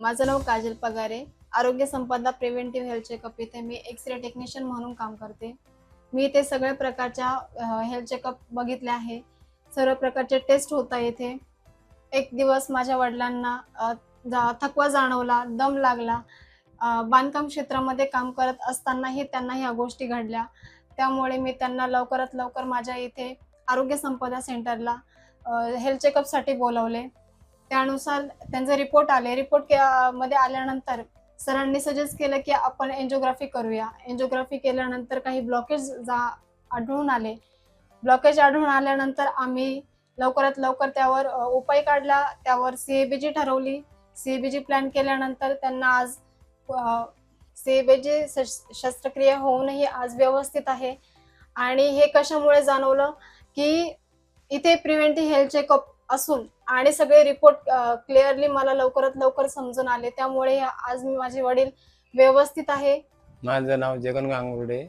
माझं नाव काजल पगारे. आरोग्य Sampada preventive health checkup इथे मी एक्स-रे टेक्निशियन म्हणून काम करते. मी इथे सगळ्या प्रकारच्या हेल्थ चेकअप बघितले आहे. सर्व प्रकारचे टेस्ट होता येथे. एक दिवस माझ्या वडिलांना थकवा जाणवला, दम लागला. बांधकाम क्षेत्रामध्ये काम करत असतानाही त्यांना ह्या गोष्टी घडल्या. त्यामुळे मी त्यांना लवकरात लवकर माझ्या इथे आरोग्य संपदा सेंटरला हेल्थ चेकअपसाठी बोलावले. त्यानुसार त्यांचे रिपोर्ट आले. मध्ये आल्यानंतर सरांनी सजेस्ट केलं, की आपण एंजिओग्राफी करूया. एंजिओग्राफी केल्यानंतर काही आढळून आले. ब्लॉकेज आढळून आल्यानंतर आम्ही लवकरात लवकर त्यावर उपाय काढला. त्यावर सीएबीजी ठरवली. सीएबीजी प्लॅन केल्यानंतर त्यांना आज सीएबीजी शस्त्रक्रिया होऊनही आज व्यवस्थित आहे. आणि हे कशामुळे जाणवलं, की इथे प्रिव्हेंटिव्ह हेल्थ चेकअप असून आणि सगळे रिपोर्ट क्लिअरली मला लवकरात लवकर समजून आले. त्यामुळे आज माझे वडील व्यवस्थित आहे. माझं नाव जगन गांगुर्डे.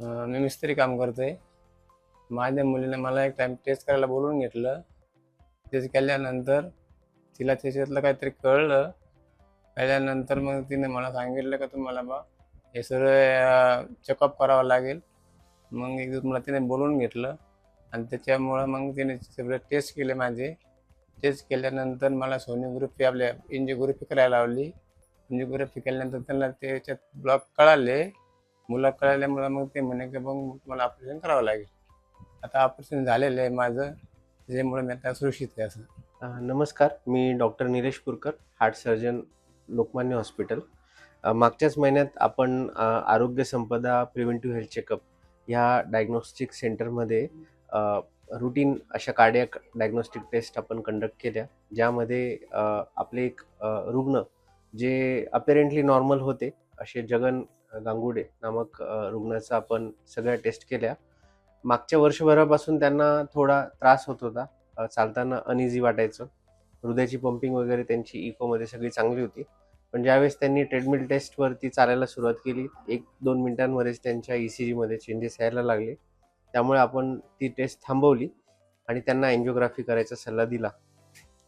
मी मिस्त्री काम करतोय. माझ्या मुलीने मला एक टाइम टेस्ट करायला बोलवून घेतलं. टेस्ट केल्यानंतर तिला त्याच्यातलं काहीतरी कळल्यानंतर मग तिने मला सांगितलं का तुम्हाला हे सर्व चेकअप करावं लागेल. मग एक दिवस मला तिने बोलवून घेतलं आणि त्याच्यामुळं मग तिने सगळे टेस्ट केले माझे. टेस्ट केल्यानंतर मला सोनोग्राफी आपल्या एंजिओग्राफी करायला लावली. एंजिओग्राफी केल्यानंतर त्यांना त्याच्यात ब्लॉक कळाले. मुलं कळाल्यामुळं मग ते म्हणे की मग मला ऑपरेशन करावं लागेल. आता ऑपरेशन झालेलं आहे माझं, त्याच्यामुळे मी आता सुरक्षित आहे असं. नमस्कार, मी doctor Nilesh Purkar, heart surgeon, Lokmanya hospital. मागच्याच महिन्यात आपण Arogya Sampada preventive health checkup ह्या डायग्नोस्टिक सेंटरमध्ये रुटीन अशा कार्डियाक डायग्नोस्टिक टेस्ट आपण कंडक्ट केल्या, ज्यामध्ये आपले एक रुग्ण जे अपेरेंटली नॉर्मल होते असे जगन गांगुर्डे नामक रुग्णाचा आपण सगळ्या टेस्ट केल्या. मागच्या वर्षभरापासून त्यांना थोडा त्रास होत होता. चालताना अनइझी वाटायचं. हृदयाची पंपिंग वगैरे त्यांची इकोमध्ये सगळी चांगली होती. पण ज्यावेळेस त्यांनी ट्रेडमिल टेस्टवरती चालायला सुरुवात केली, 1-2 मिनिटांमध्येच त्यांच्या ECGमध्ये चेंजेस यायला लागले. त्यामुळे आपण ती टेस्ट थांबवली आणि त्यांना एंजिओग्राफी करायचा सल्ला दिला.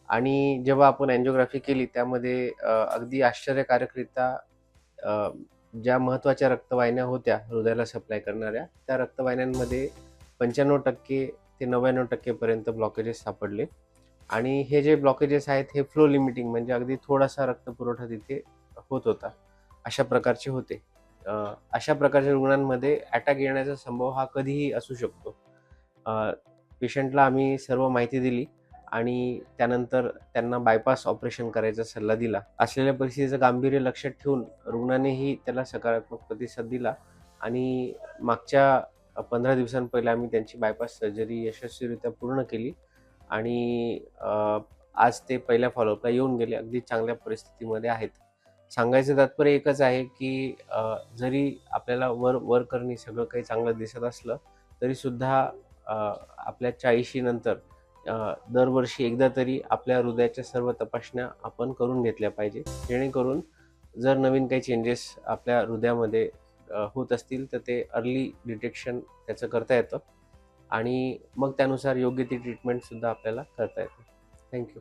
आणि जेव्हा आपण एंजिओग्राफी केली त्यामध्ये अगदी आश्चर्यकारकरित्या ज्या महत्त्वाच्या रक्तवाहिन्या होत्या हृदयाला सप्लाय करणाऱ्या, त्या रक्तवाहिन्यांमध्ये 95% ते 99% पर्यंत ब्लॉकेजेस सापडले. आणि हे जे ब्लॉकेजेस आहेत हे फ्लो लिमिटिंग, म्हणजे अगदी थोडासा रक्तपुरवठा तिथे होत होता, अशा प्रकारचे होते. अशा प्रकारच्या रुग्णांमध्ये अटॅक येण्याचा संभव हा कधीही असू शकतो. पेशंटला आम्ही सर्व माहिती दिली आणि त्यानंतर त्यांना बायपास ऑपरेशन करायचा सल्ला दिला. असलेल्या परिस्थितीचं गांभीर्य लक्षात ठेवून रुग्णानेही त्याला सकारात्मक प्रतिसाद दिला आणि मागच्या 15 दिवसांपहिले आम्ही त्यांची बायपास सर्जरी यशस्वीरित्या पूर्ण केली आणि आज ते पहिल्या फॉलोअपला येऊन गेले. अगदी चांगल्या परिस्थितीमध्ये आहेत. सांगायचं तात्पर्य एकच आहे की जरी आपल्याला वर करणी सगळं काही चांगलं दिसत असलं तरीसुद्धा आपल्या 40 नंतर दरवर्षी एकदा तरी आपल्या हृदयाच्या सर्व तपासण्या आपण करून घेतल्या पाहिजे, जेणेकरून जर नवीन काही चेंजेस आपल्या हृदयामध्ये होत असतील तर ते अर्ली डिटेक्शन त्याचं करता येतं आणि मग त्यानुसार योग्य ती ट्रीटमेंटसुद्धा आपल्याला करता येते. थँक्यू.